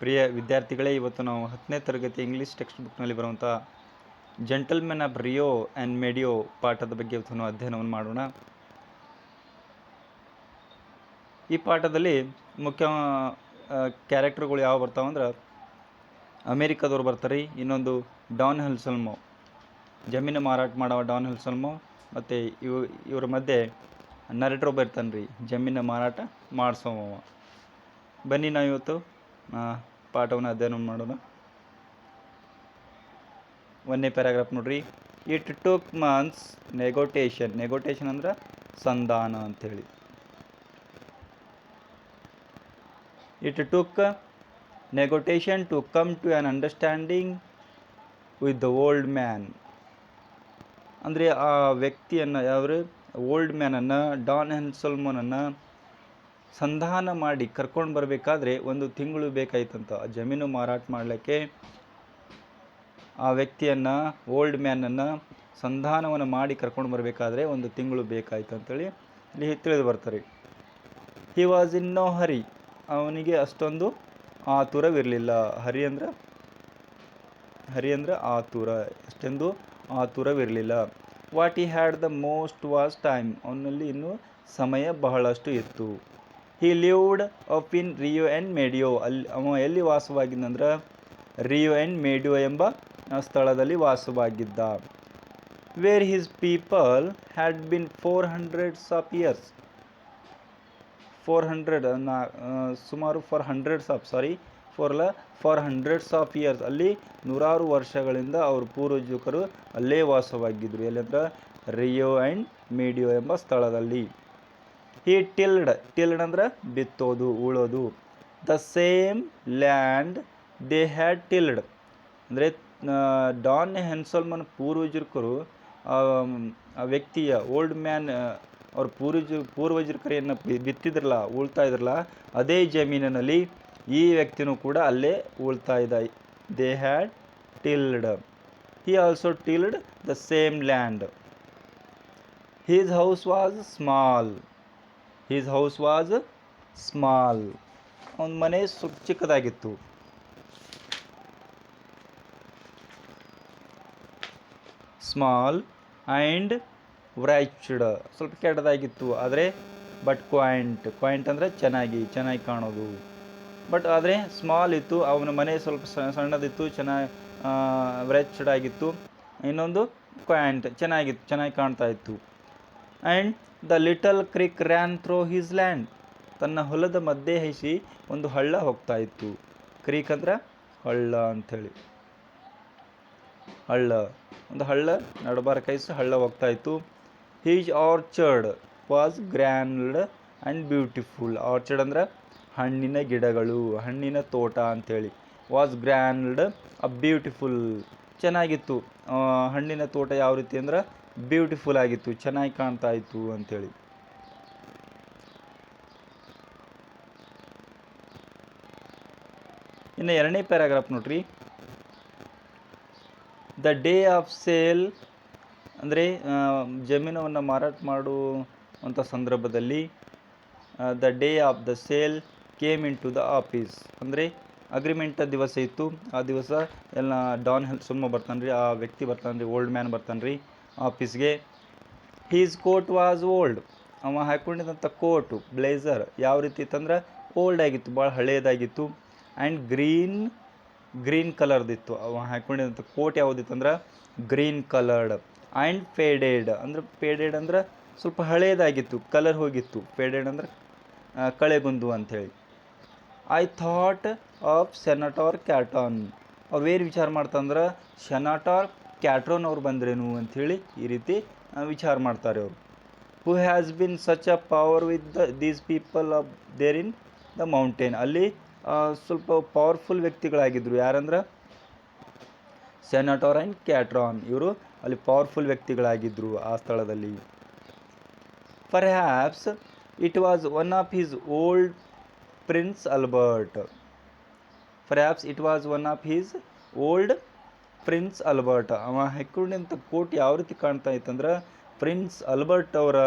ಪ್ರಿಯ ವಿದ್ಯಾರ್ಥಿಗಳೇ, ಇವತ್ತು ನಾವು 10ನೇ ತರಗತಿ ಇಂಗ್ಲೀಷ್ ಟೆಕ್ಸ್ಟ್ ಬುಕ್ನಲ್ಲಿ ಬರುವಂಥ ಜೆಂಟಲ್ಮೆನ್ ಆಫ್ ರಿಯೋ ಆ್ಯಂಡ್ ಮೆಡಿಯೋ ಪಾಠದ ಬಗ್ಗೆ ಇವತ್ತು ನಾವು ಅಧ್ಯಯನವನ್ನು ಮಾಡೋಣ. ಈ ಪಾಠದಲ್ಲಿ ಮುಖ್ಯ ಕ್ಯಾರೆಕ್ಟರ್ಗಳು ಯಾವ ಬರ್ತಾವಂದ್ರೆ, ಅಮೇರಿಕಾದವ್ರು ಬರ್ತಾರೆ. ಇನ್ನೊಂದು ಡಾನ್ ಹೆಲ್ಸಲ್ಮೋ, ಜಮೀನು ಮಾರಾಟ ಮಾಡೋ ಡಾನ್ ಹೆಲ್ಸಲ್ಮೋ, ಮತ್ತು ಇವರ ಮಧ್ಯೆ ನರೇಟರ್ ಒಬ್ಬ ಇರ್ತಾನೆ ರೀ, ಜಮೀನು ಮಾರಾಟ ಮಾಡಿಸೋವ. ಬನ್ನಿ ನಾವು ಇವತ್ತು ಪಾಠವನ್ನು ಅಧ್ಯಯನ ಮಾಡೋಣ. 1ನೇ ಪ್ಯಾರಾಗ್ರಾಫ್ ನೋಡ್ರಿ. ಇಟ್ ಟುಕ್ ಮಂತ್ಸ್ ನೆಗೋಟೇಷನ್ ಅಂದ್ರೆ ಸಂಧಾನ ಅಂಥೇಳಿ. It took negotiation to come to an understanding with the old man. ಅಂದರೆ ಆ ವ್ಯಕ್ತಿಯನ್ನು, ಯಾವ್ದು ಓಲ್ಡ್ ಮ್ಯಾನನ್ನು, ಡಾನ್ ಹೆಲ್ಸಲ್ಮೋನನ್ನು ಸಂಧಾನ ಮಾಡಿ ಕರ್ಕೊಂಡು ಬರಬೇಕಾದ್ರೆ 1 ತಿಂಗಳು ಬೇಕಾಯ್ತಂತ. ಜಮೀನು ಮಾರಾಟ ಮಾಡಲಿಕ್ಕೆ ಆ ವ್ಯಕ್ತಿಯನ್ನು, ಓಲ್ಡ್ ಮ್ಯಾನನ್ನು ಸಂಧಾನವನ್ನು ಮಾಡಿ ಕರ್ಕೊಂಡು ಬರಬೇಕಾದ್ರೆ 1 ತಿಂಗಳು ಬೇಕಾಯ್ತು ಅಂತೇಳಿ ಇಲ್ಲಿ ತಿಳಿದು ಬರ್ತಾರೆ. He was in no hurry, ಅವನಿಗೆ ಅಷ್ಟೊಂದು ಆತುರವಿರಲಿಲ್ಲ. ಹರಿ ಅಂದರೆ ಆತುರ, ಅಷ್ಟೊಂದು ಆತುರವಿರಲಿಲ್ಲ. What he had the most was time, ಅವನಲ್ಲಿ ಇನ್ನೂ ಸಮಯ ಬಹಳಷ್ಟು ಇತ್ತು. He lived up in Rio and Medio, ಅವ ಎಲ್ಲಿ ವಾಸವಾಗಿದ್ದಂದ್ರೆ ರಿಯೋ ಆ್ಯಂಡ್ ಮೆಡಿಯೋ ಎಂಬ ಸ್ಥಳದಲ್ಲಿ ವಾಸವಾಗಿದ್ದ. Where his people had been 400 years, 400 ಸುಮಾರು ಫಾರ್ ಹಂಡ್ರೆಡ್ಸ್ ಆಫ್ ಇಯರ್ಸ್, ಅಲ್ಲಿ 100 ವರ್ಷಗಳಿಂದ ಅವ್ರ ಪೂರ್ವಜಕರು ಅಲ್ಲೇ ವಾಸವಾಗಿದ್ದರು. ಎಲ್ಲಂದ್ರೆ ರಿಯೋ ಆ್ಯಂಡ್ ಮೆಡಿಯೋ ಎಂಬ ಸ್ಥಳದಲ್ಲಿ. ಹಿ ಟಿಲ್ಡ್ ಅಂದ್ರೆ ಬಿತ್ತೋದು, ಉಳೋದು. The same land they had tilled, ಅಂದರೆ ಡಾನ್ ಹೆಲ್ಸಲ್ಮನ್ ಪೂರ್ವಜಕರು ಆ ವ್ಯಕ್ತಿಯ, ಓಲ್ಡ್ ಮ್ಯಾನ್ ಅವ್ರ ಪೂರ್ವಜಕರೇನು ಬಿತ್ತಿದ್ರಲ್ಲ, ಉಳ್ತಾ ಇದ್ರಲ್ಲ, ಅದೇ ಜಮೀನಿನಲ್ಲಿ ಈ ವ್ಯಕ್ತಿನೂ ಕೂಡ ಅಲ್ಲೇ ಉಳ್ತಾ ಇದ್ದ. They had tilled. He also tilled the same land. His house was small. ಅವನ ಮನೆ ಚಿಕ್ಕದಾಗಿತ್ತು. ಸ್ಮಾಲ್ ಆ್ಯಂಡ್ ವ್ರೈಚ್ಡ್, ಸ್ವಲ್ಪ ಕೆಟ್ಟದಾಗಿತ್ತು. ಆದರೆ ಬಟ್ ಕ್ವಾಯಿಂಟ್ ಅಂದರೆ ಚೆನ್ನಾಗಿ ಕಾಣೋದು. ಬಟ್ ಆದರೆ ಸ್ಮಾಲ್ ಇತ್ತು, ಅವನ ಮನೆ ಸ್ವಲ್ಪ ಸಣ್ಣದಿತ್ತು, ಚೆನ್ನಾಗಿ ವ್ರೈಚ್ಡ್ ಆಗಿತ್ತು. ಇನ್ನೊಂದು ಕ್ವಾಯಿಂಟ್, ಚೆನ್ನಾಗಿ ಕಾಣ್ತಾ ಇತ್ತು. And the little creek ran through his land, ತನ್ನ ಹೊಲದ ಮಧ್ಯೆ ಹೈಸಿ ಒಂದು ಹಳ್ಳ ಹೋಗ್ತಾ ಇತ್ತು. ಕ್ರೀಕ್ ಅಂದ್ರೆ ಹಳ್ಳ ಅಂಥೇಳಿ. ಒಂದು ಹಳ್ಳ ನಡಬಾರಕೈಸಿ ಹಳ್ಳ ಹೋಗ್ತಾ ಇತ್ತು. His orchard was grand and beautiful. Orchard ಅಂದ್ರೆ ಹಣ್ಣಿನ ಗಿಡಗಳು, ಹಣ್ಣಿನ ತೋಟ ಅಂಥೇಳಿ. ವಾಸ್ ಗ್ರ್ಯಾಂಡ್ ಬ್ಯೂಟಿಫುಲ್, ಚೆನ್ನಾಗಿತ್ತು. ಹಣ್ಣಿನ ತೋಟ ಯಾವ ರೀತಿ ಅಂದ್ರೆ ಬ್ಯೂಟಿಫುಲ್ ಆಗಿತ್ತು, ಚೆನ್ನಾಗಿ ಕಾಣ್ತಾ ಇತ್ತು ಅಂಥೇಳಿ. ಇನ್ನು 2ನೇ ಪ್ಯಾರಾಗ್ರಾಫ್ ನೋಡ್ರಿ. ದ ಡೇ ಆಫ್ ಸೇಲ್, ಅಂದರೆ ಜಮೀನವನ್ನು ಮಾರಾಟ ಮಾಡುವಂಥ ಸಂದರ್ಭದಲ್ಲಿ the day of the sale came into the office, ಅಂದರೆ ಅಗ್ರಿಮೆಂಟ್ ದಿವಸ ಇತ್ತು. ಆ ದಿವಸ ಎಲ್ಲ ಡಾನ್ ಹೆಲ್ಸಲ್ಮೋ ಬರ್ತಾನೆ ರೀ, ಆ ವ್ಯಕ್ತಿ ಬರ್ತಾನೆ ರೀ, ಓಲ್ಡ್ ಮ್ಯಾನ್ ಬರ್ತಾನೆ ರೀ ಆಫೀಸ್ಗೆ. ಹೀಸ್ ಕೋಟ್ ವಾಸ್ ಓಲ್ಡ್, ಅವ ಹಾಕ್ಕೊಂಡಿದ್ದಂಥ ಕೋಟು, ಬ್ಲೇಸರ್ ಯಾವ ರೀತಿ ಇತ್ತಂದ್ರೆ ಓಲ್ಡ್ ಆಗಿತ್ತು, ಭಾಳ ಹಳೆಯದಾಗಿತ್ತು. ಆ್ಯಂಡ್ ಗ್ರೀನ್ ಕಲರ್ದಿತ್ತು. ಅವ ಹಾಕ್ಕೊಂಡಿದ್ದಂಥ ಕೋಟ್ ಯಾವುದಿತ್ತಂದ್ರೆ ಗ್ರೀನ್ ಕಲರ್ಡ್. ಆ್ಯಂಡ್ ಫೇಡೆಡ್ ಅಂದ್ರೆ ಸ್ವಲ್ಪ ಹಳೆಯದಾಗಿತ್ತು, ಕಲರ್ ಹೋಗಿತ್ತು. ಫೇಡೆಡ್ ಅಂದ್ರೆ ಕಳೆಗುಂದು ಅಂಥೇಳಿ. I thought of Senator Catron, ಅವ್ರು ಏನು ವಿಚಾರ ಮಾಡ್ತಂದ್ರೆ ಸೆನಾಟರ್ ಕ್ಯಾಟ್ರೋನ್ ಅವ್ರು ಬಂದ್ರೇನು ಅಂಥೇಳಿ ಈ ರೀತಿ ವಿಚಾರ ಮಾಡ್ತಾರೆ ಅವರು. Who has been such a power with these people of there in the mountain, ಅಲ್ಲಿ ಸ್ವಲ್ಪ ಪವರ್ಫುಲ್ ವ್ಯಕ್ತಿಗಳಾಗಿದ್ದರು. ಯಾರಂದ್ರೆ ಸೆನಾಟರ್ ಆ್ಯಂಡ್ ಕ್ಯಾಟ್ರಾನ್, ಇವರು ಅಲ್ಲಿ ಪವರ್ಫುಲ್ ವ್ಯಕ್ತಿಗಳಾಗಿದ್ದರು ಆ ಸ್ಥಳದಲ್ಲಿ. Perhaps it was one of his old prince Albert. ಅವ ಹಾಕ್ಕೊಂಡಿದ್ದಂಥ ಕೋಟ್ ಯಾವ ರೀತಿ ಕಾಣ್ತಾ ಇತ್ತಂದ್ರೆ ಪ್ರಿನ್ಸ್ ಅಲ್ಬರ್ಟ್ ಅವರ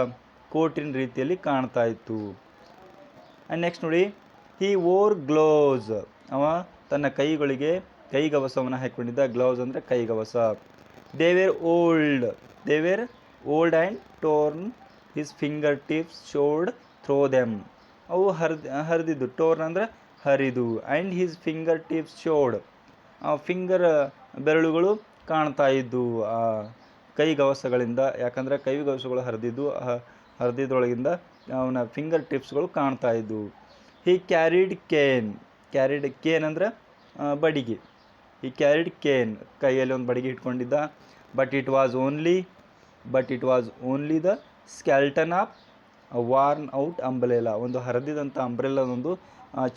ಕೋಟಿನ ರೀತಿಯಲ್ಲಿ ಕಾಣ್ತಾ ಇತ್ತು. ಆ್ಯಂಡ್ ನೆಕ್ಸ್ಟ್ ನೋಡಿ, ಹಿ ವೋರ್ ಗ್ಲೋವ್ಸ್, ಅವ ತನ್ನ ಕೈಗವಸವನ್ನು ಹಾಕ್ಕೊಂಡಿದ್ದ. ಗ್ಲೌಸ್ ಅಂದರೆ ಕೈಗವಸ. They were old and torn his finger tips showed through them. ಅವು ಹರಿದಿದ್ದು. ಟೋರ್ನ್ ಅಂದರೆ ಹರಿದು. And his finger tips showed, ಆ ಫಿಂಗರ್ ಬೆರಳುಗಳು ಕಾಣ್ತಾ ಇದ್ದು ಆ ಕೈಗವಸಗಳಿಂದ. ಯಾಕಂದರೆ ಕೈಗವಸಗಳು ಹರಿದಿದ್ದೊಳಗಿಂದ ಅವನ ಫಿಂಗರ್ ಟಿಪ್ಸ್ಗಳು ಕಾಣ್ತಾ ಇದ್ದು. ಹಿ ಕ್ಯಾರಿಡ್ ಕೇನ್ ಅಂದರೆ ಬಡಿಗೆ. ಹಿ ಕ್ಯಾರಿಡ್ ಕೇನ್, ಕೈಯಲ್ಲಿ ಒಂದು ಬಡಿಗೆ ಇಟ್ಕೊಂಡಿದ್ದ. But it was only the skeleton of worn out umbrella. ಒಂದು ಹರಿದಿದಂಥ ಅಂಬ್ರೆಲಾದೊಂದು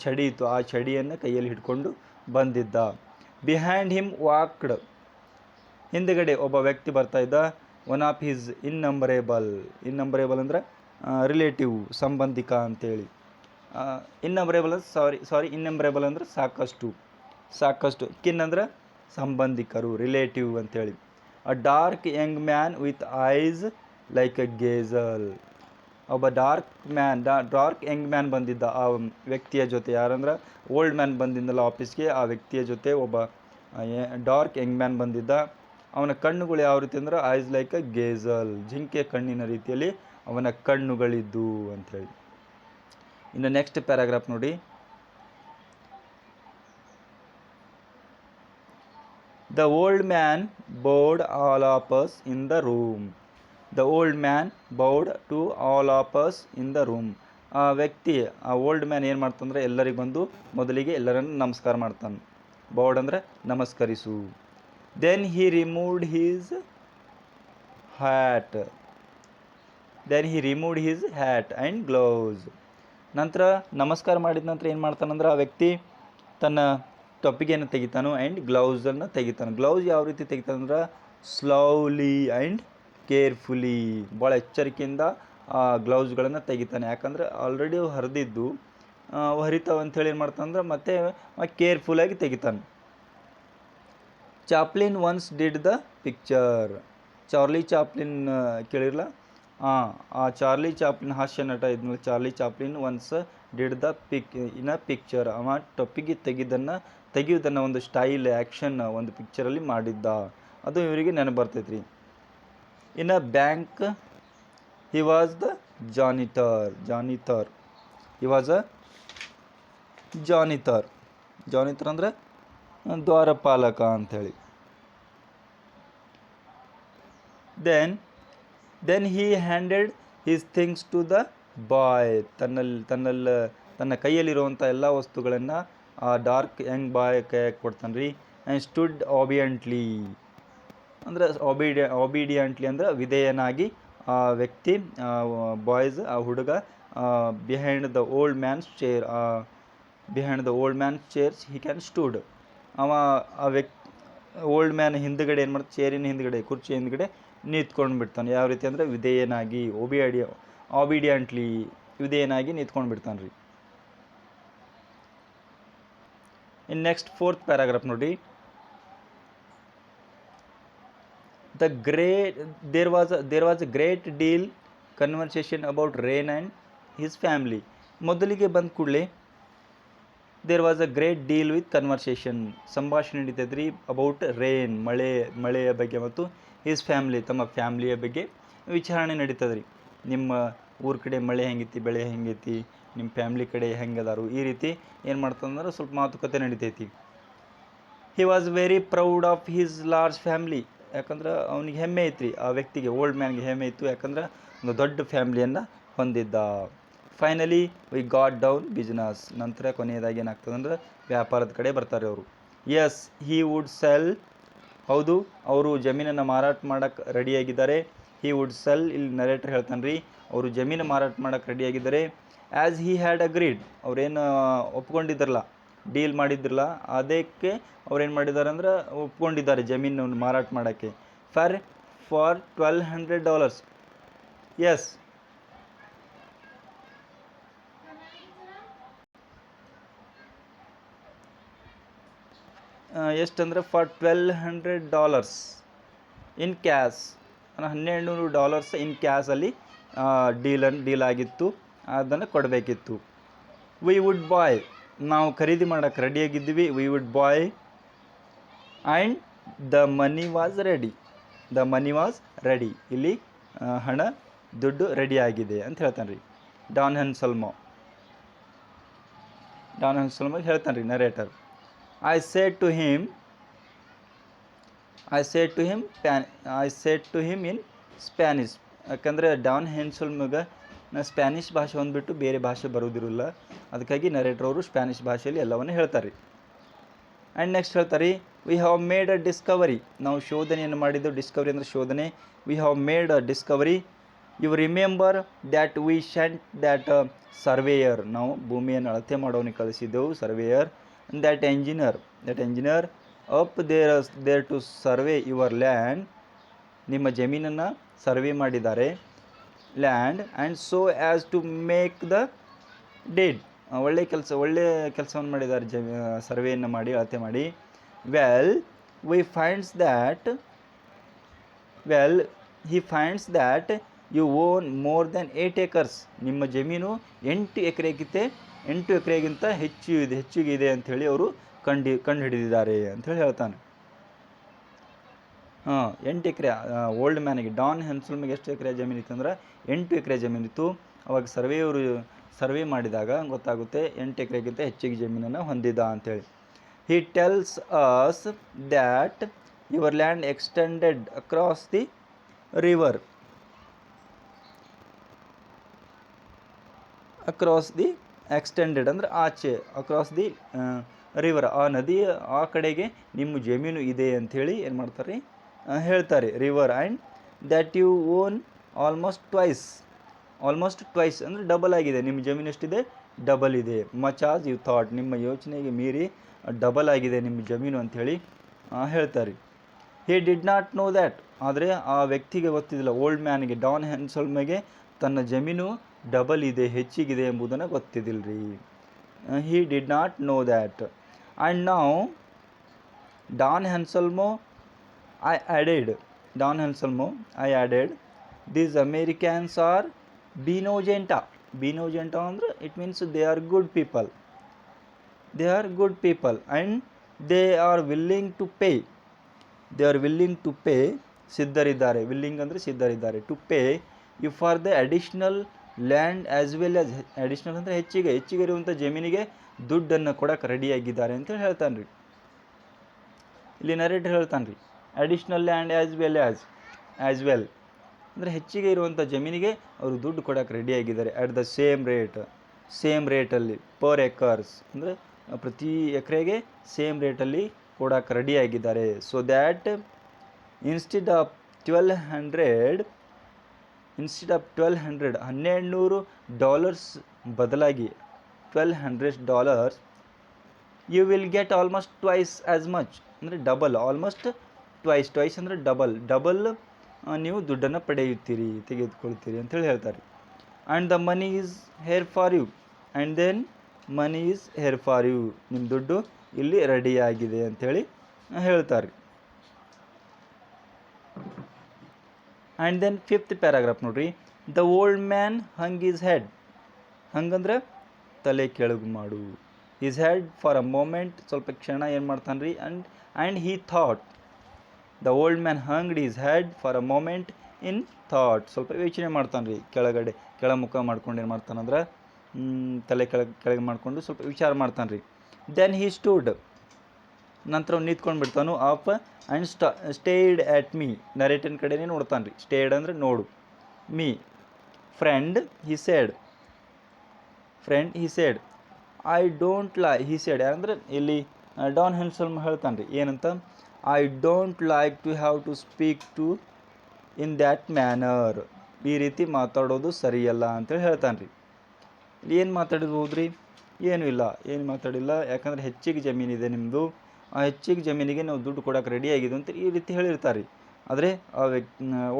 ಛಡಿ ಇತ್ತು. ಆ ಛಡಿಯನ್ನು ಕೈಯಲ್ಲಿ ಹಿಡ್ಕೊಂಡು ಬಂದಿದ್ದ. ಬಿಹೈಂಡ್ ಹಿಮ್ ವಾಕ್ಡ್, ಹಿಂದುಗಡೆ ಒಬ್ಬ ವ್ಯಕ್ತಿ ಬರ್ತಾ ಇದ್ದ. ಒನ್ ಆಫ್ ಹಿಸ್ ಇನ್ನಂಬರೇಬಲ್ ಅಂದರೆ ರಿಲೇಟಿವ್, ಸಂಬಂಧಿಕ ಅಂತೇಳಿ. ಇನ್ನಂಬರೇಬಲ್ ಅಂದರೆ ಸಾಕಷ್ಟು. ಕಿನ್ ಅಂದ್ರೆ ಸಂಬಂಧಿಕರು, ರಿಲೇಟಿವ್ ಅಂತೇಳಿ. A dark young man with eyes like a gazelle. ಒಬ್ಬ ಡಾರ್ಕ್ ಯಂಗ್ ಮ್ಯಾನ್ ಬಂದಿದ್ದ ಆ ವ್ಯಕ್ತಿಯ ಜೊತೆ. ಯಾರಂದ್ರೆ ಓಲ್ಡ್ ಮ್ಯಾನ್ ಬಂದಿದ್ದಲ್ಲ ಆಫೀಸ್ಗೆ, ಆ ವ್ಯಕ್ತಿಯ ಜೊತೆ ಒಬ್ಬ ಡಾರ್ಕ್ ಯಂಗ್ ಮ್ಯಾನ್ ಬಂದಿದ್ದ. ಅವನ ಕಣ್ಣುಗಳು ಯಾವ ರೀತಿ ಅಂದ್ರೆ ಐಸ್ ಲೈಕ್ ಅ ಗೇಜಲ್, ಜಿಂಕೆ ಕಣ್ಣಿನ ರೀತಿಯಲ್ಲಿ ಅವನ ಕಣ್ಣುಗಳಿದ್ದು ಅಂಥೇಳಿ. ಇನ್ನು ನೆಕ್ಸ್ಟ್ ಪ್ಯಾರಾಗ್ರಾಫ್ ನೋಡಿ. The old man bowed all of us in the room. The old man bowed to all of us in the room. ಆ ವ್ಯಕ್ತಿ, ಆ ಓಲ್ಡ್ ಮ್ಯಾನ್ ಏನು ಮಾಡ್ತಂದ್ರೆ ಎಲ್ಲರಿಗೆ ಬಂದು ಮೊದಲಿಗೆ ಎಲ್ಲರನ್ನು ನಮಸ್ಕಾರ ಮಾಡ್ತಾನೆ. ಬೌಡ್ ಅಂದರೆ ನಮಸ್ಕರಿಸು. Then he removed his hat and gloves. ನಂತರ ನಮಸ್ಕಾರ ಮಾಡಿದ ನಂತರ ಏನು ಮಾಡ್ತಾನಂದ್ರೆ ಆ ವ್ಯಕ್ತಿ ತನ್ನ ಟೊಪ್ಪಿಗೆಯನ್ನು ತೆಗಿತಾನು ಆ್ಯಂಡ್ ಗ್ಲೌಸನ್ನು ತೆಗಿತಾನೆ. ಗ್ಲೌಸ್ ಯಾವ ರೀತಿ ತೆಗಿತಾನಂದ್ರೆ ಸ್ಲೌಲಿ ಆ್ಯಂಡ್ ಕೇರ್ಫುಲಿ, ಭಾಳ ಎಚ್ಚರಿಕೆಯಿಂದ ಆ ಗ್ಲೌಸ್ಗಳನ್ನು ತೆಗಿತಾನೆ. ಯಾಕಂದರೆ ಆಲ್ರೆಡಿ ಅವು ಹರಿದಿದ್ದು, ಹರಿತಾವೆ ಅಂಥೇಳಿ ಏನು ಮಾಡ್ತಾನಂದ್ರೆ ಮತ್ತೆ ಕೇರ್ಫುಲ್ಲಾಗಿ ತೆಗಿತಾನೆ. Chaplin once did the picture. Charlie Chaplin ಕೇಳಿರಲ್ಲ, ಆ ಚಾರ್ಲಿ ಚಾಪ್ಲಿನ್ ಹಾಸ್ಯ ನಟ ಇದ್ಮೇಲೆ Charlie Chaplin once did the picture. ಅವ ಟೊಪ್ಪಿಗೆ ತೆಗೆಯುವುದನ್ನು ಒಂದು ಸ್ಟೈಲ್ ಆ್ಯಕ್ಷನ್ ಒಂದು ಪಿಕ್ಚರಲ್ಲಿ ಮಾಡಿದ್ದ. ಅದು ಇವರಿಗೆ ನೆನಪು ಬರ್ತೈತ್ರಿ. In a bank he was the janitor. He was a janitor ಅಂದರೆ ದ್ವಾರಪಾಲಕ ಅಂಥೇಳಿ. Then he handed his things to the boy. ತನ್ನ ಕೈಯಲ್ಲಿರುವಂಥ ಎಲ್ಲ ವಸ್ತುಗಳನ್ನು ಆ ಡಾರ್ಕ್ ಯಂಗ್ ಬಾಯ್ ಕೈಯಾಗಿ ಕೊಡ್ತಾನೆ ರೀ. ಆ್ಯಂಡ್ ಸ್ಟುಡ್ ಆಬಿಯಂಟ್ಲಿ ಅಂದರೆ ಅಂದರೆ ವಿಧೇಯನಾಗಿ ಆ ವ್ಯಕ್ತಿ, ಆ ಹುಡುಗ behind the old man's chairs he can stood. ಆ ವ್ಯಕ್ತಿ ಓಲ್ಡ್ ಮ್ಯಾನ್ ಹಿಂದುಗಡೆ ಏನು ಮಾಡ್ತಾನೆ, ಚೇರಿನ ಹಿಂದುಗಡೆ, ಕುರ್ಚಿ ಹಿಂದುಗಡೆ ನಿಂತ್ಕೊಂಡು ಬಿಡ್ತಾನೆ. ಯಾವ ರೀತಿ ಅಂದರೆ ವಿಧೇಯನಾಗಿ, ಆಬಿಡಿಯಂಟ್ಲಿ ವಿಧೇಯನಾಗಿ ನಿಂತ್ಕೊಂಡು ಬಿಡ್ತಾನೆ ರೀ. ಇನ್ನು ನೆಕ್ಸ್ಟ್ 4th ಪ್ಯಾರಾಗ್ರಾಫ್ ನೋಡಿ. There was a great deal conversation about rain and his family. ಮೊದಲಿಗೆ ಬಂದ ಕೂಡಲೇ there was a great deal with conversation, ಸಂಭಾಷಣೆ ನಡೀತೈತ್ರಿ. ಅಬೌಟ್ ರೇನ್, ಮಳೆಯ ಬಗ್ಗೆ ಮತ್ತು ಹಿಸ್ ಫ್ಯಾಮ್ಲಿ, ತಮ್ಮ ಫ್ಯಾಮ್ಲಿಯ ಬಗ್ಗೆ ವಿಚಾರಣೆ ನಡೀತದೆ ರೀ. ನಿಮ್ಮ ಊರ ಕಡೆ ಮಳೆ ಹೆಂಗೈತಿ, ಬೆಳೆ ಹೆಂಗೈತಿ, ನಿಮ್ಮ ಫ್ಯಾಮ್ಲಿ ಕಡೆ ಹೆಂಗದಾರು, ಈ ರೀತಿ ಏನು ಮಾಡ್ತಂದ್ರೆ ಸ್ವಲ್ಪ ಮಾತುಕತೆ ನಡೀತೈತಿ. He was very proud of his large family. ಯಾಕಂದ್ರೆ ಅವನಿಗೆ ಹೆಮ್ಮೆ ಐತ್ರಿ, ಆ ವ್ಯಕ್ತಿಗೆ, ಓಲ್ಡ್ ಮ್ಯಾನ್ಗೆ ಹೆಮ್ಮೆ ಇತ್ತು. ಯಾಕಂದ್ರೆ ಒಂದು ದೊಡ್ಡ ಫ್ಯಾಮ್ಲಿಯನ್ನು ಹೊಂದಿದ್ದ. Finally we got down business. ನಂತರ ಕೊನೆಯದಾಗಿ ಏನಾಗ್ತದೆ ಅಂದ್ರೆ ವ್ಯಾಪಾರದ ಕಡೆ ಬರ್ತಾರೆ ಅವರು. Yes he would sell. ಹೌದು, ಅವರು ಜಮೀನನ್ನು ಮಾರಾಟ ಮಾಡೋಕ್ಕೆ ರೆಡಿಯಾಗಿದ್ದಾರೆ. ಹಿ ವುಡ್ ಸೆಲ್, ಇಲ್ಲಿ ನರೇಟರ್ ಹೇಳ್ತಾನೆ ರೀ, ಅವರು ಜಮೀನು ಮಾರಾಟ ಮಾಡೋಕ್ಕೆ ರೆಡಿಯಾಗಿದ್ದಾರೆ. ಆ್ಯಸ್ ಹಿ ಹ್ಯಾಡ್ ಅಗ್ರೀಡ್, ಅವ್ರೇನು ಒಪ್ಕೊಂಡಿದ್ರಲ್ಲ, ಡೀಲ್ ಮಾಡಿದ್ರಲ್ಲ, ಅದಕ್ಕೆ ಅವ್ರೇನು ಮಾಡಿದ್ದಾರೆ ಅಂದ್ರೆ ಒಪ್ಕೊಂಡಿದ್ದಾರೆ ಜಮೀನು ಮಾರಾಟ ಮಾಡೋಕ್ಕೆ. ಫಾರ್ $1,200. ಎಸ್, ಎಷ್ಟಂದರೆ ಫಾರ್ $1,200 ಇನ್ ಕ್ಯಾಶ್, $1,200 ಇನ್ ಕ್ಯಾಶಲ್ಲಿ ಡೀಲ್ ಆಗಿತ್ತು, ಅದನ್ನು ಕೊಡಬೇಕಿತ್ತು. ವಿ ವುಡ್ ಬಾಯ್, ನಾವು ಖರೀದಿ ಮಾಡೋಕ್ಕೆ ರೆಡಿಯಾಗಿದ್ವಿ. We would buy and the money was ready. The money was ready. ಇಲ್ಲಿ ಹಣ ದುಡ್ಡು ರೆಡಿ ಆಗಿದೆ ಅಂತ ಹೇಳ್ತಾನೆ ರೀ ಡಾನ್ ಹನ್ಸಲ್ಮೋ ಹೇಳ್ತಾನೆ ರೀ narrator. I said to him in Spanish. ಯಾಕಂದರೆ ಡಾನ್ ಹೆನ್ಸಲ್ಮಗೆ ಸ್ಪ್ಯಾನಿಷ್ ಭಾಷೆ ಹೊಂದ್ಬಿಟ್ಟು ಬೇರೆ ಭಾಷೆ ಬರೋದಿರಲ್ಲ, ಅದಕ್ಕಾಗಿ ನರೇಟರ್ ಅವರು ಸ್ಪ್ಯಾನಿಷ್ ಭಾಷೆಯಲ್ಲಿ ಎಲ್ಲವನ್ನು ಹೇಳ್ತಾರೆ ರೀ. ಆ್ಯಂಡ್ ನೆಕ್ಸ್ಟ್ ಹೇಳ್ತಾರೆ ರೀ, we have made a discovery. ನಾವು ಶೋಧನೆಯನ್ನು ಮಾಡಿದ್ದು. ಡಿಸ್ಕವರಿ ಅಂದರೆ ಶೋಧನೆ. We have made a discovery. You remember that we sent that surveyor. ನಾವು ಭೂಮಿಯನ್ನು ಅಳತೆ ಮಾಡೋನಿಗೆ ಕಳಿಸಿದ್ದೆವು, surveyor. That engineer up there to survey your land. ನಿಮ್ಮ ಜಮೀನನ್ನು ಸರ್ವೆ ಮಾಡಿದ್ದಾರೆ, land. And so as to make the deed. ಒಳ್ಳೆಯ ಕೆಲಸವನ್ನು ಮಾಡಿದ್ದಾರೆ, ಸರ್ವೆಯನ್ನು ಮಾಡಿ ಅಳತೆ ಮಾಡಿ. He finds that you own more than 8 acres. ನಿಮ್ಮ ಜಮೀನು 8 ಎಕರೆಗಿಂತ ಹೆಚ್ಚಿಗೆ ಇದೆ ಅಂಥೇಳಿ ಅವರು ಕಂಡು ಹಿಡಿದಿದ್ದಾರೆ ಅಂಥೇಳಿ ಹೇಳ್ತಾನೆ. 8 ಎಕರೆ ಓಲ್ಡ್ ಮ್ಯಾನಿಗೆ, ಡಾನ್ ಹೆನ್ಸಲ್ಮಿಗೆ ಎಷ್ಟು ಎಕರೆ ಜಮೀನಿತ್ತು ಅಂದ್ರೆ 8 ಎಕರೆ ಜಮೀನಿತ್ತು. ಅವಾಗ ಸರ್ವೆ ಮಾಡಿದಾಗ ಗೊತ್ತಾಗುತ್ತೆ 8 ಎಕರೆಗಿಂತ ಹೆಚ್ಚಿಗೆ ಜಮೀನನ್ನು ಹೊಂದಿದ ಅಂಥೇಳಿ. ಹಿ tells us that your land extended across the river. Extended ಅಂದರೆ ಆಚೆ, ಅಕ್ರಾಸ್ ದಿ ರಿವರ್, ಆ ನದಿ ಆ ಕಡೆಗೆ ನಿಮ್ಮ ಜಮೀನು ಇದೆ ಅಂಥೇಳಿ ಏನು ಮಾಡ್ತಾರೆ ಹೇಳ್ತಾರೆ, river. And that you own almost twice ಅಂದರೆ ಡಬಲ್ ಆಗಿದೆ. ನಿಮ್ಮ ಜಮೀನು ಎಷ್ಟಿದೆ? ಡಬಲ್ ಇದೆ. Much as you thought. ನಿಮ್ಮ ಯೋಚನೆಗೆ ಮೀರಿ ಡಬಲ್ ಆಗಿದೆ ನಿಮ್ಮ ಜಮೀನು ಅಂಥೇಳಿ ಹೇಳ್ತಾರೆ. He did not know that. ಆದರೆ ಆ ವ್ಯಕ್ತಿಗೆ ಗೊತ್ತಿದ್ದಿಲ್ಲ, ಓಲ್ಡ್ ಮ್ಯಾನ್ಗೆ, ಡಾನ್ ಹೆನ್ಸಲ್ಮಿಗೆ ತನ್ನ ಜಮೀನು ಡಬಲ್ ಇದೆ, ಹೆಚ್ಚಿಗಿದೆ ಎಂಬುದನ್ನು ಗೊತ್ತಿದ್ದಿಲ್ಲ ರೀ. He did not know that. And ನಾವು Don Anselmo I added these Americans are ಬಿನೋಜೆಂಟಾ. ಬಿನೋಜೆಂಟಾ ಅಂದರೆ it means they are good people and they are willing to pay. ಸಿದ್ಧರಿದ್ದಾರೆ. ವಿಲ್ಲಿಂಗ್ ಅಂದರೆ ಸಿದ್ಧರಿದ್ದಾರೆ. To pay you for the additional land as well as. Additional ಅಂದರೆ ಹೆಚ್ಚಿಗೆ ಇರುವಂಥ ಜಮೀನಿಗೆ ದುಡ್ಡನ್ನು ಕೊಡೋಕೆ ರೆಡಿಯಾಗಿದ್ದಾರೆ ಅಂತೇಳಿ ಹೇಳ್ತಾನೆ ರೀ. ಇಲ್ಲಿ ನರೇಟರ್ ಹೇಳ್ತಾನೆ ರೀ, ಅಡಿಷ್ನಲ್ ಲ್ಯಾಂಡ್ ಆ್ಯಸ್ ವೆಲ್ ಅಂದರೆ ಹೆಚ್ಚಿಗೆ ಇರುವಂಥ ಜಮೀನಿಗೆ ಅವರು ದುಡ್ಡು ಕೊಡೋಕೆ ರೆಡಿಯಾಗಿದ್ದಾರೆ. ಅಟ್ ದ ಸೇಮ್ ರೇಟಲ್ಲಿ ಪರ್ ಎಕರ್ಸ್ ಅಂದರೆ ಪ್ರತಿ ಎಕರೆಗೆ ಸೇಮ್ ರೇಟಲ್ಲಿ ಕೊಡೋಕೆ ರೆಡಿಯಾಗಿದ್ದಾರೆ. ಸೊ ದ್ಯಾಟ್ ಇನ್ಸ್ಟೆಡ್ ಆಫ್ $1,200 ಬದಲಾಗಿ $1,200 you will get almost twice as much ಅಂದರೆ ಡಬಲ್. ಆಲ್ಮೋಸ್ಟ್ ಟ್ವೈಸ್ ಅಂದರೆ ಡಬಲ್ ನೀವು ದುಡ್ಡನ್ನು ತೆಗೆದುಕೊಳ್ತೀರಿ ಅಂತೇಳಿ ಹೇಳ್ತಾರೆ. And the money is here for you. ನಿಮ್ಮ ದುಡ್ಡು ಇಲ್ಲಿ ರೆಡಿಯಾಗಿದೆ ಅಂಥೇಳಿ ಹೇಳ್ತಾರೆ. ಆ್ಯಂಡ್ ದೆನ್ 5th ಪ್ಯಾರಾಗ್ರಾಫ್ ನೋಡ್ರಿ. The old man hung his head. ಹಂಗಂದ್ರೆ ತಲೆ ಕೆಳಗು ಮಾಡು. His head for a moment, ಸ್ವಲ್ಪ ಕ್ಷಣ ಏನು ಮಾಡ್ತಾನೆ ರೀ. And he thought. The old man hung his head for a moment in thought. ಸ್ವಲ್ಪ ಯೋಚನೆ ಮಾಡ್ತಾನೆ ರೀ, ಕೆಳಮುಖ ಮಾಡ್ಕೊಂಡು ಏನು ಮಾಡ್ತಾನಂದ್ರೆ ತಲೆ ಕೆಳಗೆ ಮಾಡಿಕೊಂಡು ಸ್ವಲ್ಪ ವಿಚಾರ ಮಾಡ್ತಾನೆ ರೀ. Then he stood. ನಂತರ ಅವ್ನು ನಿಂತ್ಕೊಂಡು ಬಿಡ್ತಾನು. Up and stared at me. ನರೇಟನ್ ಕಡೆನೇ ನೋಡ್ತಾನೆ ರೀ. ಸ್ಟೇಡ್ ಅಂದರೆ ನೋಡು. My friend he said. I don't like. He said ಅಂದರೆ ಇಲ್ಲಿ ಡಾನ್ ಹೆನ್ಸಲ್ಮ್ ಹೇಳ್ತಾನೆ ರೀ ಏನಂತ, I don't like to have to speak to in that manner. ಈ ರೀತಿ ಮಾತಾಡೋದು ಸರಿಯಲ್ಲ ಅಂತೇಳಿ ಹೇಳ್ತಾನೆ ರೀ. ಏನು ಮಾತಾಡಿರ್ಬೋದು ರೀ? ಏನು ಮಾತಾಡಿಲ್ಲ. ಯಾಕಂದರೆ ಹೆಚ್ಚಿಗೆ ಜಮೀನಿದೆ ನಿಮ್ಮದು, ಆ ಹೆಚ್ಚಿಗೆ ಜಮೀನಿಗೆ ನಾವು ದುಡ್ಡು ಕೊಡೋಕೆ ರೆಡಿಯಾಗಿದೆ ಅಂತ ಈ ರೀತಿ ಹೇಳಿರ್ತಾರೆ. ಆದರೆ ಆ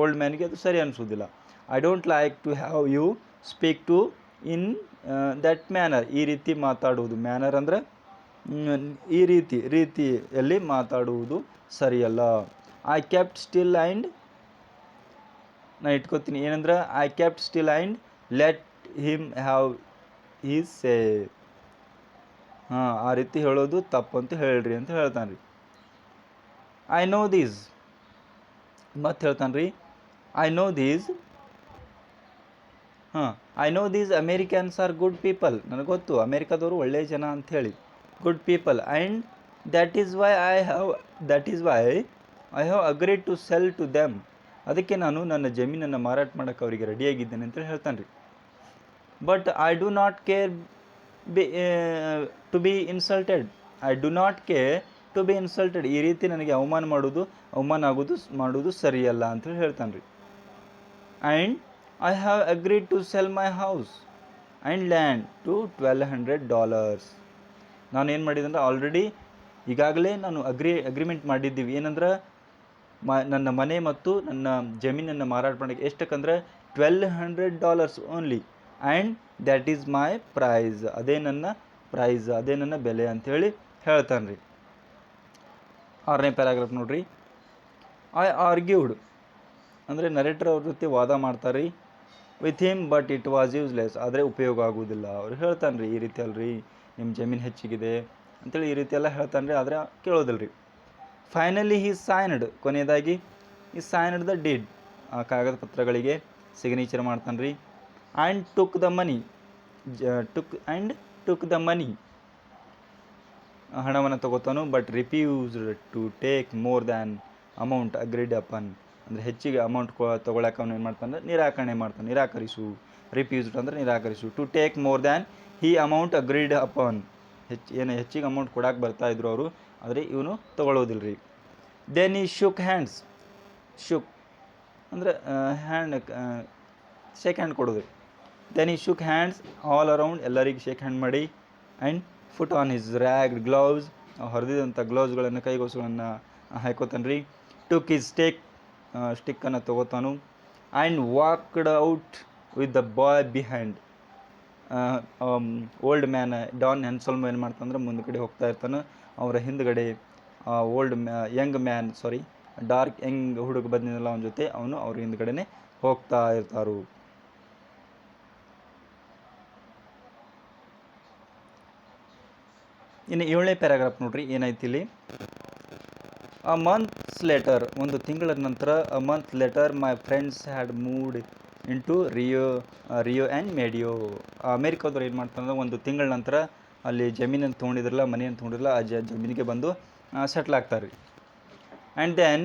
ಓಲ್ಡ್ ಮ್ಯಾನ್ಗೆ ಅದು ಸರಿ ಅನಿಸೋದಿಲ್ಲ. I don't like to have you speak to in that manner. ಈ ರೀತಿ ಮಾತಾಡುವುದು, ಮ್ಯಾನರ್ ಅಂದರೆ ಈ ರೀತಿಯಲ್ಲಿ ಮಾತಾಡುವುದು ಸರಿಯಲ್ಲ. ಐ ಕೆಪ್ಟ್ ಸ್ಟಿಲ್ ಆ್ಯಂಡ್, ನಾನು ಇಟ್ಕೋತೀನಿ ಏನಂದ್ರೆ, I kept still and let him have his say. ಹಾಂ, ಆ ರೀತಿ ಹೇಳೋದು ತಪ್ಪು ಅಂತ ಹೇಳ್ರಿ ಅಂತ ಹೇಳ್ತಾನೆ ರೀ. ಐ ನೋ ದೀಸ್, ಮತ್ತೆ ಹೇಳ್ತಾನೆ ರೀ, ಐ ನೋ ದೀಸ್, ಹಾಂ, I know these Americans are good people, ನನಗೆ ಗೊತ್ತು ಅಮೇರಿಕಾದವರು ಒಳ್ಳೆಯ ಜನ ಅಂತ ಹೇಳಿ, good people, and that is why I have agreed to sell to them, ಅದಕ್ಕೆ ನಾನು ನನ್ನ ಜಮೀನನ್ನು ಮಾರಾಟ ಮಾಡೋಕ್ಕೆ ಅವರಿಗೆ ರೆಡಿಯಾಗಿದ್ದೇನೆ ಅಂತೇಳಿ ಹೇಳ್ತಾನೆ ರೀ. But I do not care to be insulted, I do not care to be insulted, ಈ ರೀತಿ ನನಗೆ ಅವಮಾನ ಮಾಡೋದು ಸರಿಯಲ್ಲ ಅಂತೇಳಿ ಹೇಳ್ತಾನೆ ರೀ. And I have agreed to sell my house and land to $1,200, ನಾನು ಏನು ಮಾಡಿದಂದ್ರೆ ಆಲ್ರೆಡಿ ಈಗಾಗಲೇ ನಾನು ಅಗ್ರಿಮೆಂಟ್ ಮಾಡಿದ್ದೀವಿ, ಏನಂದ್ರೆ ನನ್ನ ಮನೆ ಮತ್ತು ನನ್ನ ಜಮೀನನ್ನು ಮಾರಾಟ ಮಾಡೋಕ್ಕೆ ಎಷ್ಟಕ್ಕಂದ್ರೆ $1,200 only, and that is my price, ಅದೇ ನನ್ನ ಬೆಲೆ ಅಂಥೇಳಿ ಹೇಳ್ತಾನೆ ರೀ. 6ನೇ ಪ್ಯಾರಾಗ್ರಾಫ್ ನೋಡ್ರಿ. ಐ ಆರ್ಗ್ಯೂಡ್ ಅಂದರೆ ನರೇಟರ್ ಅವ್ರ ಜೊತೆ ವಾದ ಮಾಡ್ತಾರೆ with him, but it was useless, ಆದರೆ ಉಪಯೋಗ ಆಗುವುದಿಲ್ಲ. ಅವ್ರು ಹೇಳ್ತಾನೆ ರೀ, ಈ ರೀತಿ ಅಲ್ರಿ ನಿಮ್ಮ ಜಮೀನು ಹೆಚ್ಚಿಗಿದೆ ಅಂತೇಳಿ ಈ ರೀತಿ ಎಲ್ಲ ಹೇಳ್ತಾನೆ ರೀ, ಆದರೆ ಕೇಳೋದಿಲ್ಲ ರೀ. ಫೈನಲಿ ಹಿ ಸೈನ್ಡ್, ಕೊನೆಯದಾಗಿ ಈ ಸೈನ್ಡ್ ದ ಡೀಡ್, ಆ ಕಾಗದ ಪತ್ರಗಳಿಗೆ ಸಿಗ್ನೇಚರ್ ಮಾಡ್ತಾನೆ ರೀ. ಆ್ಯಂಡ್ ಟುಕ್ ದ ಮನಿ, ಹಣವನ್ನು ತಗೋತಾನು. But refused to take more than amount agreed upon, ಅಂದರೆ ಹೆಚ್ಚಿಗೆ ಅಮೌಂಟ್ ತೊಗೊಳಕ್ಕೆ ಅವನು ಏನು ಮಾಡ್ತಾನೆ, ನಿರಾಕರಿಸು. ರಿಫ್ಯೂಸ್ಡ್ ಅಂದರೆ ನಿರಾಕರಿಸು. To take more than he amount agreed upon, ಹೆಚ್ಚಿಗೆ ಅಮೌಂಟ್ ಕೊಡಕ್ಕೆ ಬರ್ತಾಯಿದ್ರು ಅವರು, ಆದರೆ ಇವನು ತೊಗೊಳ್ಳೋದಿಲ್ಲ ರೀ. ದೆನ್ ಈ ಶುಕ್ ಅಂದರೆ ಶೇಕ್ ಹ್ಯಾಂಡ್ ಕೊಡೋದು. Then he shook hands all around, ಎಲ್ಲರಿಗೆ ಶೇಕ್ ಹ್ಯಾಂಡ್ ಮಾಡಿ. And put on his ragged gloves, ಹೊರದಿದಂಥ ಗ್ಲೌಸ್ಗಳನ್ನು, ಕೈಗೊಸುಗಳನ್ನು ಹಾಕೋತಾನೆ ರೀ. ಟುಕ್ ಹಿಸ್ ಸ್ಟಿಕ್ಕನ್ನು ತೊಗೋತಾನು. And walked out with the boy behind, old man Don Anselmo ಏನು ಮಾಡ್ತಾನಂದ್ರೆ ಮುಂದ್ಗಡೆ ಹೋಗ್ತಾ ಇರ್ತಾನೆ, ಅವರ ಹಿಂದ್ಗಡೆ ಡಾರ್ಕ್ ಯಂಗ್ ಹುಡುಗ ಬಂದಿದ್ದಲ್ಲ ಅವನ ಜೊತೆ, ಅವನು ಅವ್ರ ಹಿಂದ್ಗಡೆನೆ ಹೋಗ್ತಾ ಇರ್ತಾರು. ಇನ್ನು 7ನೇ ಪ್ಯಾರಾಗ್ರಾಫ್ ನೋಡ್ರಿ, ಏನೈತಿ ಇಲ್ಲಿ. ಅ ಮಂತ್ಸ್ ಲೇಟರ್, ಒಂದು ತಿಂಗಳ ನಂತರ, a month later my friends had moved into Rio and Medio, ಅಮೇರಿಕಾದವ್ರು ಏನು ಮಾಡ್ತಾರಂದ್ರೆ ಒಂದು ತಿಂಗಳ ನಂತರ ಅಲ್ಲಿ ಜಮೀನನ್ನು ತೊಗೊಂಡಿದ್ರಲ್ಲ, ಮನೆಯನ್ನು ತೊಗೊಂಡಿರಲ್ಲ, ಆ ಜಮೀನಿಗೆ ಬಂದು ಸೆಟ್ಲ್ ಆಗ್ತಾರೆ ರೀ. And then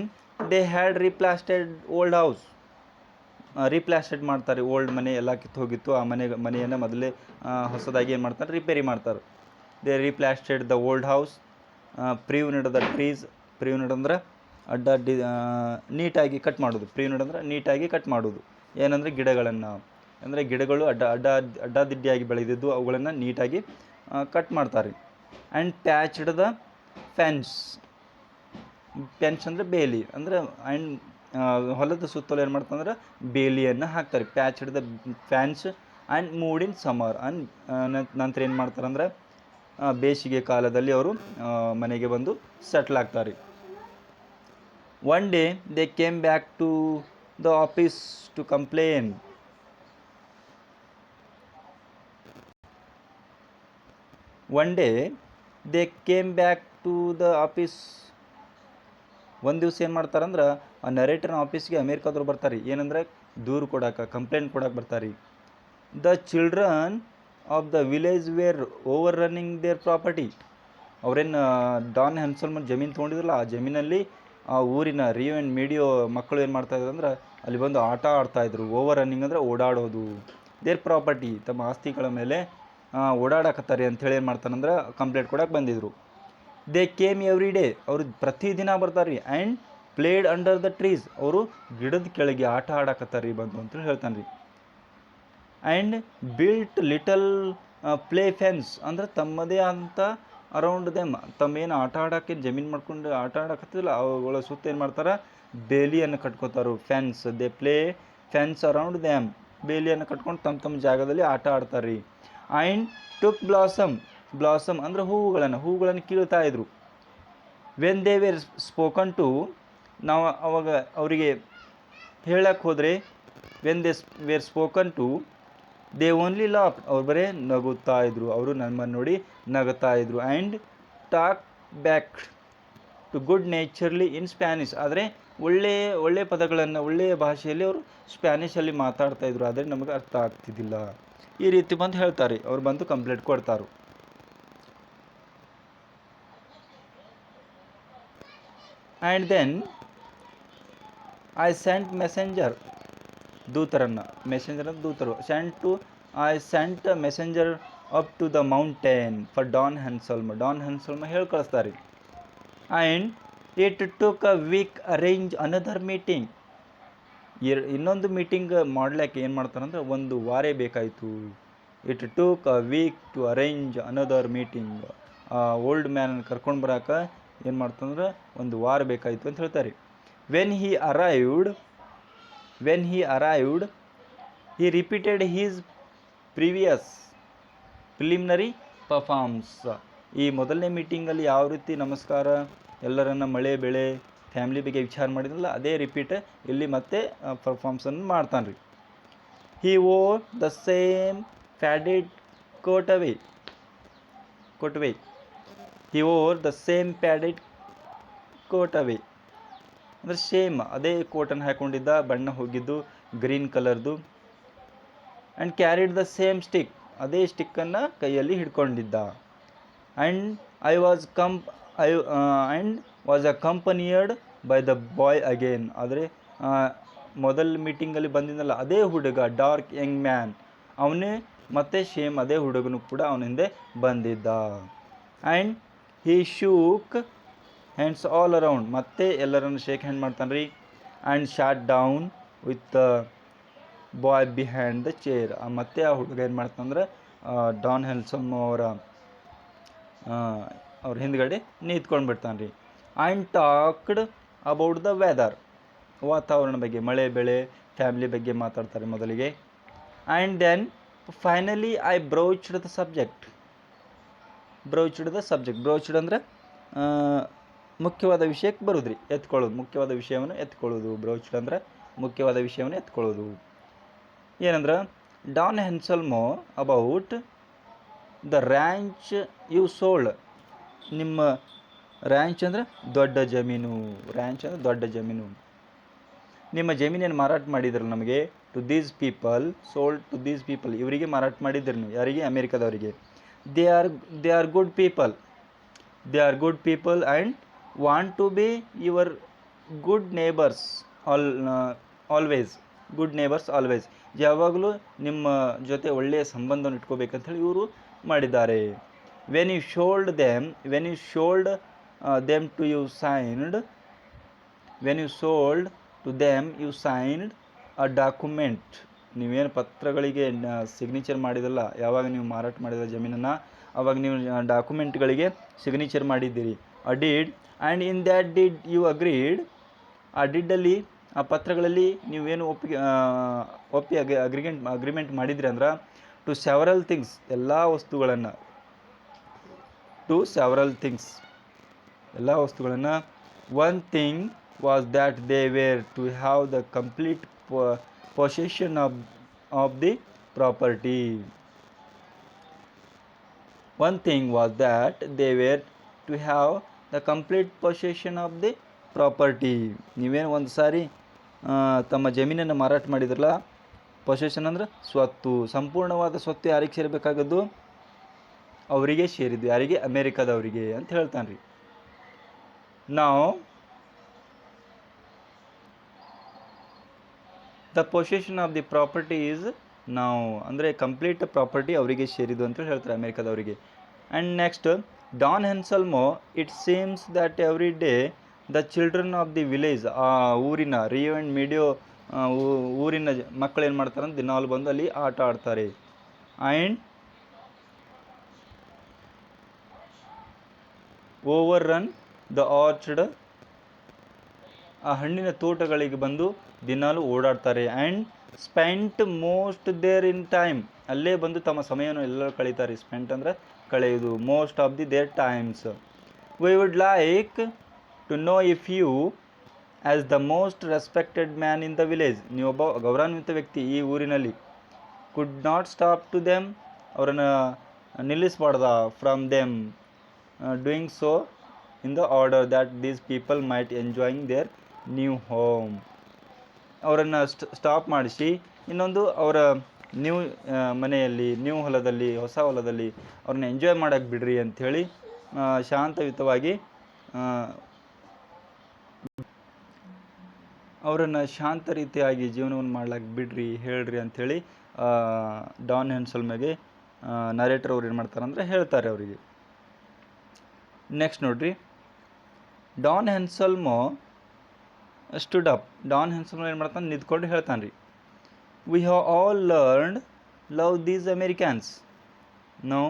they had replastered old house, replastered ಮಾಡ್ತಾರೆ, ಓಲ್ಡ್ ಮನೆ ಎಲ್ಲ ಕಿತ್ತು ಹೋಗಿತ್ತು, ಆ ಮನೆಯನ್ನು ಮೊದಲೇ ಹೊಸದಾಗಿ ಏನು ಮಾಡ್ತಾರೆ, ರಿಪೇರಿ ಮಾಡ್ತಾರೆ. They replastered the old house, pruned the trees, pruned ಅಂದ್ರೆ ನೀಟಾಗಿ ಕಟ್ ಮಾಡೋದು, ಪ್ರಿವ್ನಿಡ್ ಅಂದ್ರೆ ನೀಟಾಗಿ ಕಟ್ ಮಾಡೋದು, ಏನಂದರೆ ಗಿಡಗಳನ್ನು, ಅಂದರೆ ಗಿಡಗಳು ಅಡ್ಡಾದಿಡ್ಡಿಯಾಗಿ ಬೆಳೆದಿದ್ದು ಅವುಗಳನ್ನು ನೀಟಾಗಿ ಕಟ್ ಮಾಡ್ತಾರೆ. ಆ್ಯಂಡ್ ಪ್ಯಾಚ್ಡ್ ದ ಫೆನ್ಸ್ ಅಂದರೆ ಬೇಲಿ, ಅಂದರೆ ಆ್ಯಂಡ್ ಹೊಲದ ಸುತ್ತಲೂ ಏನು ಮಾಡ್ತಂದ್ರೆ ಬೇಲಿಯನ್ನು ಹಾಕ್ತಾರೆ. Patched the fence and moved in summer, ನಂತರ ಏನು ಮಾಡ್ತಾರಂದ್ರೆ ಬೇಸಿಗೆ ಕಾಲದಲ್ಲಿ ಅವರು ಮನೆಗೆ ಬಂದು ಸೆಟ್ಲ್ ಆಗ್ತಾರೆ. One day they came back to the office to complain, one day they came back to the office, ಒಂದು ದಿವಸ ಏನು ಮಾಡ್ತಾರಂದ್ರೆ ಆ ನರೇಟರ್ನ ಆಫೀಸ್ಗೆ ಅಮೇರಿಕಾದವ್ರು ಬರ್ತಾರೆ, ಏನಂದ್ರೆ ದೂರು ಕೊಡೋಕೆ, ಕಂಪ್ಲೇಂಟ್ ಕೊಡೋಕೆ ಬರ್ತಾರೆ. The children of the village were overrunning their property, ಅವರೇನು ಡಾನ್ ಹೆನ್ಸಲ್ಮನ್ ಜಮೀನು ತೊಗೊಂಡಿದ್ರಲ್ಲ, ಆ ಜಮೀನಲ್ಲಿ ಆ ಊರಿನ ರಿಯೋ ಆ್ಯಂಡ್ ಮೀಡಿಯೋ ಮಕ್ಕಳು ಏನು ಮಾಡ್ತಾಯಿದ್ರು ಅಂದ್ರೆ ಅಲ್ಲಿ ಬಂದು ಆಟ ಆಡ್ತಾಯಿದ್ರು. ಓವರ್ ರನ್ನಿಂಗ್ ಅಂದರೆ ಓಡಾಡೋದು, ದೇರ್ ಪ್ರಾಪರ್ಟಿ ತಮ್ಮ ಆಸ್ತಿಗಳ ಮೇಲೆ ಓಡಾಡಕತ್ತಾರೆ ಅಂಥೇಳಿ ಏನು ಮಾಡ್ತಾರಂದ್ರೆ ಕಂಪ್ಲೇಂಟ್ ಕೊಡೋಕೆ ಬಂದಿದ್ರು. ದೇ ಕೇಮ್ ಎವ್ರಿ ಡೇ, ಅವರು ಪ್ರತಿದಿನ ಬರ್ತಾರೆ ರೀ. And played under the trees, ಅವರು ಗಿಡದ ಕೆಳಗೆ ಆಟ ಆಡಕತ್ತಾರೆ ರೀ ಬಂದು ಅಂತೇಳಿ ಹೇಳ್ತಾನೆ ರೀ. And built little play fence, ಅಂದರೆ ತಮ್ಮದೇ ಅಂತ ಅರೌಂಡ್ ದೆಮ್, ತಮ್ಮೇನು ಆಟ ಆಡೋಕ್ಕೆ ಜಮೀನು ಮಾಡ್ಕೊಂಡು ಆಟ ಆಡಕತ್ತಿಲ್ಲ ಅವುಗಳ ಸುತ್ತ ಏನು ಮಾಡ್ತಾರೆ, ಬೇಲಿಯನ್ನು ಕಟ್ಕೋತಾರೆ. Fence, they play fence around them, ಬೇಲಿಯನ್ನು ಕಟ್ಕೊಂಡು ತಮ್ಮ ಜಾಗದಲ್ಲಿ ಆಟ ಆಡ್ತಾರೆ ರೀ. ಆ್ಯಂಡ್ ಟುಕ್ ಬ್ಲಾಸಮ್ ಅಂದರೆ ಹೂವುಗಳನ್ನು ಕೀಳ್ತಾ ಇದ್ರು. When they were spoken to, ನಾವು ಅವಾಗ ಅವರಿಗೆ ಹೇಳಕ್ಕೆ ಹೋದರೆ, when they were spoken to they only laugh, ಅವ್ರು ಬರೇ ನಗುತ್ತಾ ಇದ್ರು, ಅವರು ನಮ್ಮನ್ನು ನೋಡಿ ನಗುತ್ತಾ ಇದ್ರು. And talk back to good naturedly in Spanish, ಆದರೆ ಒಳ್ಳೆಯ ಪದಗಳನ್ನು ಒಳ್ಳೆಯ ಭಾಷೆಯಲ್ಲಿ ಅವರು ಸ್ಪ್ಯಾನಿಷಲ್ಲಿ ಮಾತಾಡ್ತಾ ಇದ್ರು, ಆದರೆ ನಮಗೆ ಅರ್ಥ ಆಗ್ತಿದ್ದಿಲ್ಲ. ಈ ರೀತಿ ಬಂದು ಹೇಳ್ತಾರೆ, ಅವ್ರು ಬಂದು ಕಂಪ್ಲೇಂಟ್ ಕೊಡ್ತಾರೆ. And then I sent messenger, ದೂತರನ್ನು, ಮೆಸೆಂಜರ್ ಅಂತ ದೂತರು, I sent messenger up to the mountain for Don Anselmo ಹೇಳಿ ಕಳಿಸ್ತಾರೆ. And it took a week arrange another meeting, ಇನ್ನೊಂದು ಮೀಟಿಂಗ್ ಮಾಡ್ಲಿಕ್ಕೆ ಏನು ಮಾಡ್ತಾರಂದ್ರೆ ಒಂದು ವಾರ ಬೇಕಾಯಿತು. It took a week to arrange another meeting, old man ಕರ್ಕೊಂಡು ಬರೋಕೆ ಏನು ಮಾಡ್ತಂದ್ರೆ ಒಂದು ವಾರ ಬೇಕಾಯಿತು ಅಂತ ಹೇಳ್ತಾರೆ. When he arrived he repeated his previous preliminary performance. ಈ ಮೊದಲನೇ ಮೀಟಿಂಗಲ್ಲಿ ಯಾವ ರೀತಿ ನಮಸ್ಕಾರ, ಎಲ್ಲರನ್ನ ಮಳೆ ಬೆಳೆ ಫ್ಯಾಮಿಲಿ ಬಗ್ಗೆ ವಿಚಾರ ಮಾಡಿದ್ರಲ್ಲ, ಅದೇ ರಿಪೀಟ್ ಇಲ್ಲಿ ಮತ್ತೆ ಪರ್ಫಾರ್ಮೆನ್ಸನ್ನು ಮಾಡ್ತಾನೆ ರೀ. He wore the same padded ಕೋಟ್ವೇ he wore the same padded ಕೋಟ್ವೇ ಅಂದರೆ ಸೇಮ್ ಅದೇ ಕೋಟನ್ನು ಹಾಕೊಂಡಿದ್ದ, ಬಣ್ಣ ಹೋಗಿದ್ದು ಗ್ರೀನ್ ಕಲರ್ದು. And carried the same stick, ಅದೇ ಸ್ಟಿಕ್ಕನ್ನು ಕೈಯಲ್ಲಿ ಹಿಡ್ಕೊಂಡಿದ್ದ. And was accompanied by the boy again, ಆದರೆ ಮೊದಲ ಮೀಟಿಂಗಲ್ಲಿ ಬಂದಿದ್ದಲ್ಲ ಅದೇ ಹುಡುಗ, ಡಾರ್ಕ್ ಯಂಗ್ ಮ್ಯಾನ್, ಅವನೇ ಮತ್ತೆ ಸೇಮ್ ಅದೇ ಹುಡುಗನು ಕೂಡ ಅವನ ಹಿಂದೆ ಬಂದಿದ್ದ. And he shook hands all around, ಮತ್ತೆ ಎಲ್ಲರನ್ನು ಶೇಕ್ ಹ್ಯಾಂಡ್ ಮಾಡ್ತಾನೆ ರೀ. And sat down with boy behind the chair, ಮತ್ತೆ ಆ ಹುಡುಗ ಏನು ಮಾಡ್ತಾನಂದ್ರೆ ಡಾನ್ ಹ್ಯಾನ್ಸಲ್ಮ್ ಅವ್ರ ಹಿಂದ್ಗಡೆ ನಿಂತ್ಕೊಂಡು ಬಿಡ್ತಾನೆ ರೀ. And talked about the weather, ವಾತಾವರಣ ಬಗ್ಗೆ, ಮಳೆ ಬೆಳೆ ಫ್ಯಾಮಿಲಿ ಬಗ್ಗೆ ಮಾತಾಡ್ತಾರೆ ಮೊದಲಿಗೆ. And then finally I broached the subject broached ಅಂದರೆ ಮುಖ್ಯವಾದ ವಿಷಯಕ್ಕೆ ಬರೋದು ರೀ, ಎತ್ಕೊಳ್ಳೋದು, ಮುಖ್ಯವಾದ ವಿಷಯವನ್ನು ಎತ್ಕೊಳ್ಳೋದು. ಬ್ರೋಚ್ಡ್ ಅಂದರೆ ಮುಖ್ಯವಾದ ವಿಷಯವನ್ನು ಎತ್ಕೊಳ್ಳೋದು. ಏನಂದ್ರೆ Don Anselmo about the ranch you sold, ನಿಮ್ಮ ರ್ಯಾಂಚ್ ಅಂದರೆ ದೊಡ್ಡ ಜಮೀನು, ನಿಮ್ಮ ಜಮೀನೇನು ಮಾರಾಟ ಮಾಡಿದ್ರಲ್ಲ ನಮಗೆ, ಟು ದೀಸ್ ಪೀಪಲ್, ಇವರಿಗೆ ಮಾರಾಟ ಮಾಡಿದ್ರಿ ನೀವು, ಯಾರಿಗೆ? ಅಮೇರಿಕಾದವರಿಗೆ. They are good people and want to be your good neighbours always, ಯಾವಾಗಲೂ ನಿಮ್ಮ ಜೊತೆ ಒಳ್ಳೆಯ ಸಂಬಂಧವನ್ನು ಇಟ್ಕೋಬೇಕಂತ ಹೇಳಿ ಇವರು ಮಾಡಿದ್ದಾರೆ. When you sold them to you signed a document, ನೀವೇನು ಪತ್ರಗಳಿಗೆ ಸಿಗ್ನೇಚರ್ ಮಾಡಿದಲ್ಲ, ಯಾವಾಗ ನೀವು ಮಾರಾಟ ಮಾಡಿದ ಜಮೀನನ್ನು, ಆವಾಗ ನೀವು ಡಾಕ್ಯುಮೆಂಟ್ಗಳಿಗೆ ಸಿಗ್ನೇಚರ್ ಮಾಡಿದ್ದೀರಿ. A deed, and in that did you agreed, ಆ ಡಿಡ್ಡಲ್ಲಿ, ಆ ಪತ್ರಗಳಲ್ಲಿ ನೀವೇನು ಅಗ್ರಿಮೆಂಟ್ ಮಾಡಿದ್ರಿ ಅಂದ್ರೆ, ಟು ಸೆವರಲ್ ಥಿಂಗ್ಸ್, ಎಲ್ಲ ವಸ್ತುಗಳನ್ನು, one thing was that they were to have the complete possession of the property. One thing was that they were to have the complete possession of the property. ನೀವೇನು ಒಂದು ಸಾರಿ ತಮ್ಮ ಜಮೀನನ್ನು ಮಾರಾಟ ಮಾಡಿದ್ರಲ್ಲ, possession ಅಂದ್ರೆ ಸ್ವತ್ತು, ಸಂಪೂರ್ಣವಾದ ಸ್ವತ್ತು ಯಾರಿಗೆ ಸೇರಬೇಕಾಗದ್ದು? ಅವರಿಗೆ ಸೇರಿದ್ದು. ಯಾರಿಗೆ? ಅಮೇರಿಕಾದವರಿಗೆ ಅಂತ ಹೇಳ್ತಾನೆ ರೀ. ನಾವು the possession of the property is ನಾವು ಅಂದರೆ ಕಂಪ್ಲೀಟ್ ಪ್ರಾಪರ್ಟಿ ಅವರಿಗೆ ಸೇರಿದ್ದು ಅಂತ ಹೇಳ್ತಾರೆ, ಅಮೇರಿಕಾದವರಿಗೆ. And next, Don Anselmo, it seems that every day the children of the village, ಆ ಊರಿನ ರಿಯೋ ಆ್ಯಂಡ್ ಮೀಡಿಯೋ ಊರಿನ ಮಕ್ಕಳು ಏನು ಮಾಡ್ತಾರೆ ಅಂದ್ರೆ ದಿನಾಲು ಬಂದು ಅಲ್ಲಿ ಆಟ ಆಡ್ತಾರೆ. And over run the orchard, ಆ ಹಣ್ಣಿನ ತೋಟಗಳಿಗೆ ಬಂದು ದಿನಾಲು ಓಡಾಡ್ತಾರೆ. And spent most their in time, ಅಲ್ಲೇ ಬಂದು ತಮ್ಮ ಸಮಯವನ್ನು ಎಲ್ಲರೂ ಕಳೀತಾರೆ. ಸ್ಪೆಂಟ್ ಅಂದರೆ ಕಳೆಯುವುದು. Most of the their times. We would like to know if you as the most respected man in the village, ನೀವೊಬ್ಬ ಗೌರವಾನ್ವಿತ ವ್ಯಕ್ತಿ ಈ ಊರಿನಲ್ಲಿ, could not stop to them, ಅವರನ್ನು ನಿಲ್ಲಿಸಬಾರ್ದ, from them doing so in the order that these people might enjoying their new home. ಅವರನ್ನು stop ಮಾಡಿಸಿ ಇನ್ನೊಂದು ಅವರ ನ್ಯೂ ಮನೆಯಲ್ಲಿ, ನ್ಯೂ ಹೊಲದಲ್ಲಿ, ಹೊಸ ಹೊಲದಲ್ಲಿ ಅವ್ರನ್ನ ಎಂಜಾಯ್ ಮಾಡೋಕ್ಕೆ ಬಿಡ್ರಿ ಅಂಥೇಳಿ ಶಾಂತಯುತವಾಗಿ ಅವರನ್ನು ಶಾಂತ ರೀತಿಯಾಗಿ ಜೀವನವನ್ನು ಮಾಡ್ಲಿಕ್ಕೆ ಬಿಡ್ರಿ, ಹೇಳ್ರಿ ಅಂಥೇಳಿ ಡಾನ್ ಹೆನ್ಸಲ್ಮ್ಗೆ ನರೇಟರ್ ಅವ್ರು ಏನು ಮಾಡ್ತಾರೆ ಅಂದರೆ ಹೇಳ್ತಾರೆ ಅವರಿಗೆ. ನೆಕ್ಸ್ಟ್ ನೋಡ್ರಿ, Don Anselmo stood up. Don Anselmo ಏನು ಮಾಡ್ತಾನೆ, ನಿಂತ್ಕೊಂಡು ಹೇಳ್ತಾನೆ ರೀ, we have all learned love these Americans. Now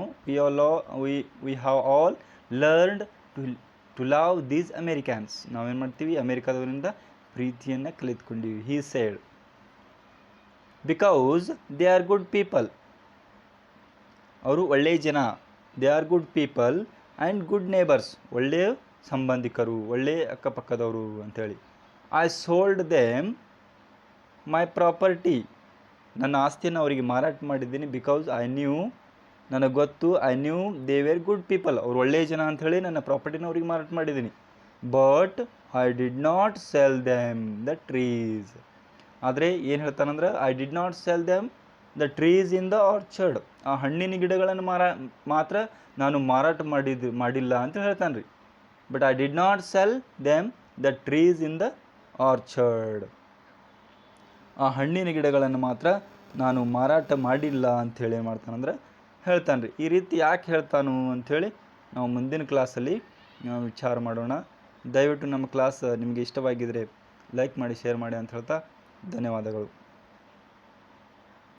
we have all learned to love these Americans. ನಾವೇನು ಮಾಡ್ತೀವಿ, ಅಮೇರಿಕಾದವರಿಂದ ಪ್ರೀತಿಯನ್ನು ಕಲಿತ್ಕೊಂಡಿವಿ. He said because they are good people. ಅವರು ಒಳ್ಳೆಯ ಜನ. They are good people and good neighbours. ಒಳ್ಳೆಯ ಸಂಬಂಧಿಕರು, ಒಳ್ಳೆಯ ಅಕ್ಕಪಕ್ಕದವರು ಅಂಥೇಳಿ. I sold them my property. ನನ್ನ ಆಸ್ತಿಯನ್ನು ಅವರಿಗೆ ಮಾರಾಟ ಮಾಡಿದ್ದೀನಿ. ಬಿಕಾಸ್ ಐ ನ್ಯೂ, ನನಗೆ ಗೊತ್ತು, I knew they were good people, ಅವ್ರು ಒಳ್ಳೆಯ ಜನ ಅಂಥೇಳಿ ನನ್ನ ಪ್ರಾಪರ್ಟಿನ ಅವ್ರಿಗೆ ಮಾರಾಟ ಮಾಡಿದ್ದೀನಿ. But I did not sell them the trees. ಆದರೆ ಏನು ಹೇಳ್ತಾನಂದ್ರೆ, I did not sell them the trees in the orchard. ಆ ಹಣ್ಣಿನ ಗಿಡಗಳನ್ನು ಮಾತ್ರ ನಾನು ಮಾರಾಟ ಮಾಡಿಲ್ಲ ಅಂತ ಹೇಳ್ತಾನೆ ರೀ. But I did not sell them the trees in the orchard. ಆ ಹಣ್ಣಿನ ಗಿಡಗಳನ್ನು ಮಾತ್ರ ನಾನು ಮಾರಾಟ ಮಾಡಿಲ್ಲ ಅಂಥೇಳಿ ಏನು ಮಾಡ್ತಾನಂದ್ರೆ ಹೇಳ್ತಾನೆ ರೀ. ಈ ರೀತಿ ಯಾಕೆ ಹೇಳ್ತಾನು ಅಂಥೇಳಿ ನಾವು ಮುಂದಿನ ಕ್ಲಾಸಲ್ಲಿ ವಿಚಾರ ಮಾಡೋಣ. ದಯವಿಟ್ಟು ನಮ್ಮ ಕ್ಲಾಸ್ ನಿಮಗೆ ಇಷ್ಟವಾಗಿದ್ದರೆ ಲೈಕ್ ಮಾಡಿ, ಶೇರ್ ಮಾಡಿ ಅಂತ ಹೇಳ್ತಾ ಧನ್ಯವಾದಗಳು.